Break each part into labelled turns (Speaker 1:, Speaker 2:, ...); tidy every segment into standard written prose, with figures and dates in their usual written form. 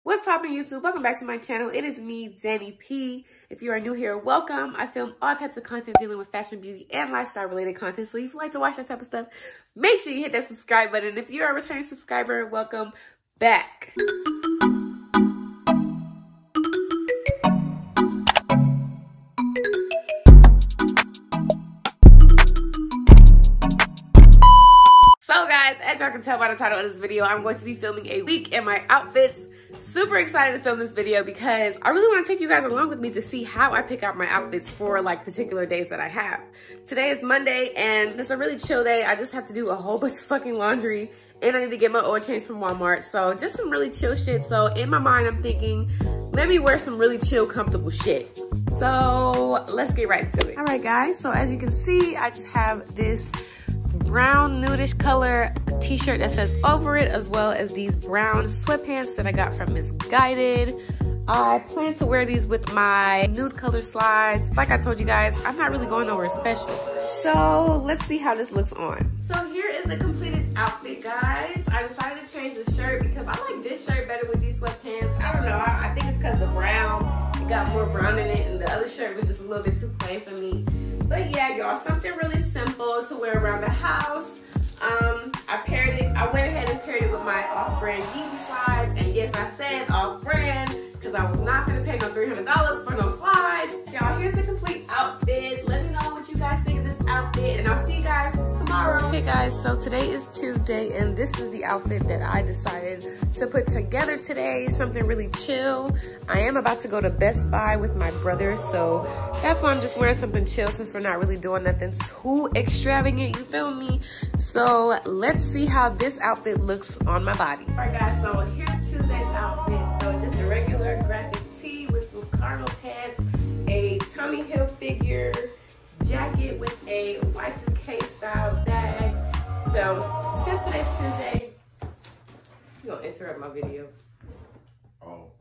Speaker 1: What's poppin' YouTube? Welcome back to my channel. It is me, Danny P. If you are new here, welcome. I film all types of content dealing with fashion, beauty, and lifestyle related content. So if you like to watch that type of stuff, make sure you hit that subscribe button. If you're a returning subscriber, welcome back. So guys, as y'all can tell by the title of this video, I'm going to be filming a week in my outfits. Super excited to film this video because I really want to take you guys along with me to see how I pick out my outfits for like particular days that I have. Today is Monday and it's a really chill day. I just have to do a whole bunch of fucking laundry and I need to get my oil changed from Walmart. So just some really chill shit. So in my mind, I'm thinking, let me wear some really chill, comfortable shit. So let's get right into it. All right guys, so as you can see, I just have this brown nudish color t-shirt that says over it, as well as these brown sweatpants that I got from Misguided. I plan to wear these with my nude color slides. Like I told you guys, I'm not really going nowhere special. So let's see how this looks on. So here is the completed outfit, guys. I decided to change the shirt because I like this shirt better with these sweatpants. I don't know, I think it's because the brown, it got more brown in it, and the other shirt was just a little bit too plain for me. But yeah, y'all, something really simple to wear around the house. I went ahead and paired it with my off-brand Yeezy slides. And yes, I said off-brand because I was not gonna pay no $300 for no slides. Y'all, here's the complete outfit. Let me know what you guys think of this outfit and I'll see you guys tomorrow. Okay guys, so today is Tuesday and this is the outfit that I decided to put together today. Something really chill. I am about to go to Best Buy with my brother, so that's why I'm just wearing something chill since we're not really doing nothing too extravagant, you feel me? So let's see how this outfit looks on my body. All right guys, so here's Tuesday's outfit. So just a regular graphic tee with some cargo pants, a Tommy Hilfiger jacket with a Y2K style bag. So since today's Tuesday, you're gonna interrupt my video.
Speaker 2: Oh.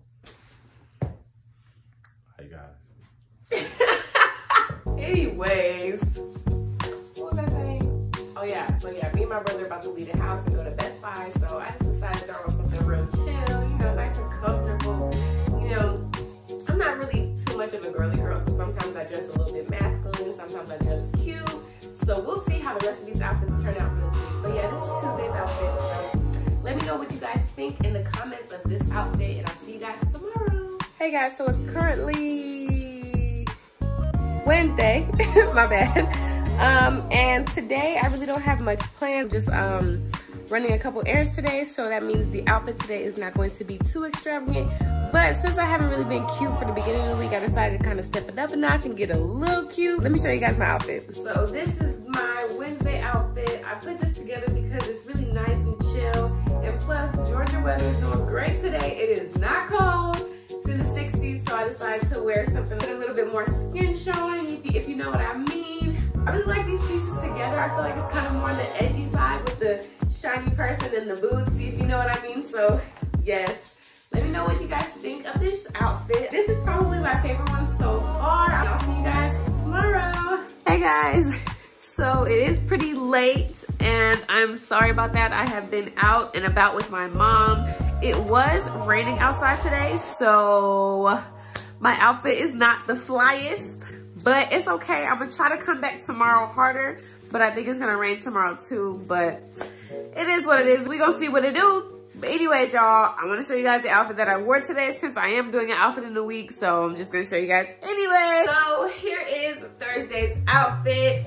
Speaker 2: Hey guys.
Speaker 1: Anyways, what was I saying? Oh yeah, so yeah, me and my brother are about to leave the house and go to Best Buy. So I just decided to throw on something real chill, you know, nice and comfortable. You know, I'm not really too much of a girly girl, so sometimes I dress a little bit masculine, sometimes I dress cute. So we'll see how the rest of these outfits turn out for this week. But yeah, this is Tuesday's outfit. So let me know what you guys think in the comments of this outfit, and I'll see you guys tomorrow. Hey guys, so it's currently Wednesday, my bad. And today I really don't have much planned. Just running a couple errands today, so that means the outfit today is not going to be too extravagant. But since I haven't really been cute for the beginning of the week, I decided to kind of step it up a notch and get a little cute. Let me show you guys my outfit. So this is my Wednesday outfit. I put this together because it's really nice and chill. And plus, Georgia weather is doing great today. It is not cold. It's in the 60s, so I decided to wear something a little bit more skin showing, if you know what I mean. I really like these pieces together. I feel like it's kind of more on the edgy side with the shiny person and the boots, if you know what I mean. So yes, let me know what you guys think of this outfit. This is probably my favorite one so far. I'll see you guys tomorrow. Hey guys, so it is pretty late and I'm sorry about that. I have been out and about with my mom. It was raining outside today, so my outfit is not the flyest, but it's okay. I'm gonna try to come back tomorrow harder, but I think it's gonna rain tomorrow too, but it is what it is. We gonna see what it do. But anyways, y'all, I want to show you guys the outfit that I wore today since I am doing an outfit in the week. So I'm just going to show you guys anyway. So here is Thursday's outfit.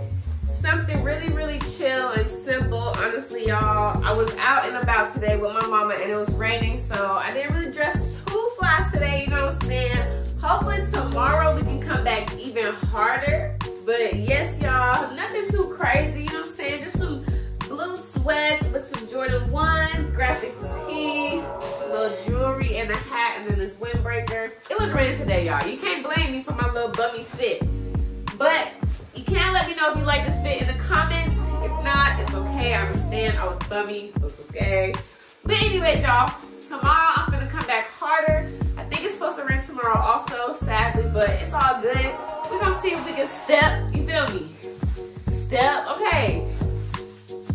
Speaker 1: Something really, really chill and simple. Honestly, y'all, I was out and about today with my mama and it was raining. So I didn't really dress too fly today, you know what I'm saying? Hopefully tomorrow we can come back even harder. But yes, y'all, nothing too crazy, you know what I'm saying? Just some blue sweats with some Jordan 1s, graphic tee, little jewelry and a hat, and then this windbreaker. It was raining today, y'all. You can't blame me for my little bummy fit. But you can let me know if you like this fit in the comments. If not, it's okay. I understand. I was bummy, so it's okay. But anyways, y'all, tomorrow I'm gonna come back harder. I think it's supposed to rain tomorrow also, sadly, but it's all good. We're gonna see if we can step, you feel me? Step, okay.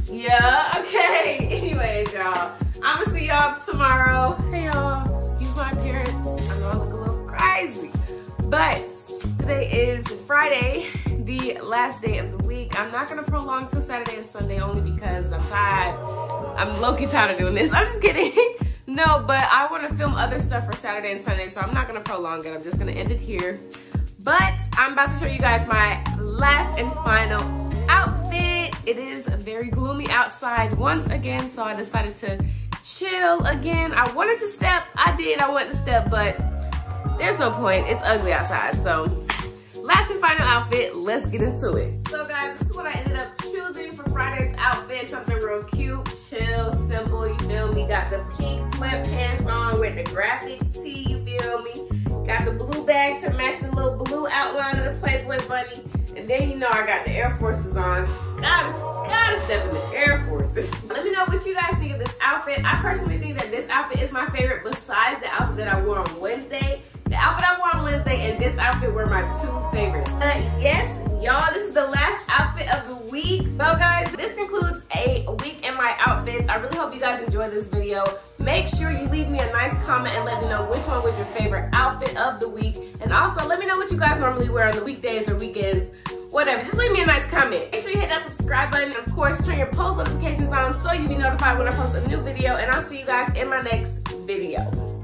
Speaker 1: Yeah, okay. Anyways, y'all, I'm gonna see y'all tomorrow. Hey, y'all. Excuse my Friday, the last day of the week. I'm not gonna prolong till Saturday and Sunday only because I'm tired. I'm low-key tired of doing this. I'm just kidding. No, but I wanna film other stuff for Saturday and Sunday, so I'm not gonna prolong it. I'm just gonna end it here. But I'm about to show you guys my last and final outfit. It is very gloomy outside once again, so I decided to chill again. I wanted to step, I wanted to step, but there's no point, it's ugly outside. So last and final outfit, let's get into it. So guys, this is what I ended up choosing for Friday's outfit. Something real cute, chill, simple, you feel me? Got the pink sweatpants on with the graphic tee, you feel me? Got the blue bag to match the little blue outline of the Playboy bunny. And then you know I got the Air Forces on. Gotta step in the Air Forces. Let me know what you guys think of this outfit. I personally think that this outfit is my favorite besides the outfit that I wore on Wednesday. The outfit I wore on Wednesday and this outfit were my two favorites. Yes, y'all, this is the last outfit of the week. So guys, this concludes a week in my outfits. I really hope you guys enjoyed this video. Make sure you leave me a nice comment and let me know which one was your favorite outfit of the week. And also let me know what you guys normally wear on the weekdays or weekends. Whatever, just leave me a nice comment. Make sure you hit that subscribe button and of course turn your post notifications on so you'll be notified when I post a new video, and I'll see you guys in my next video.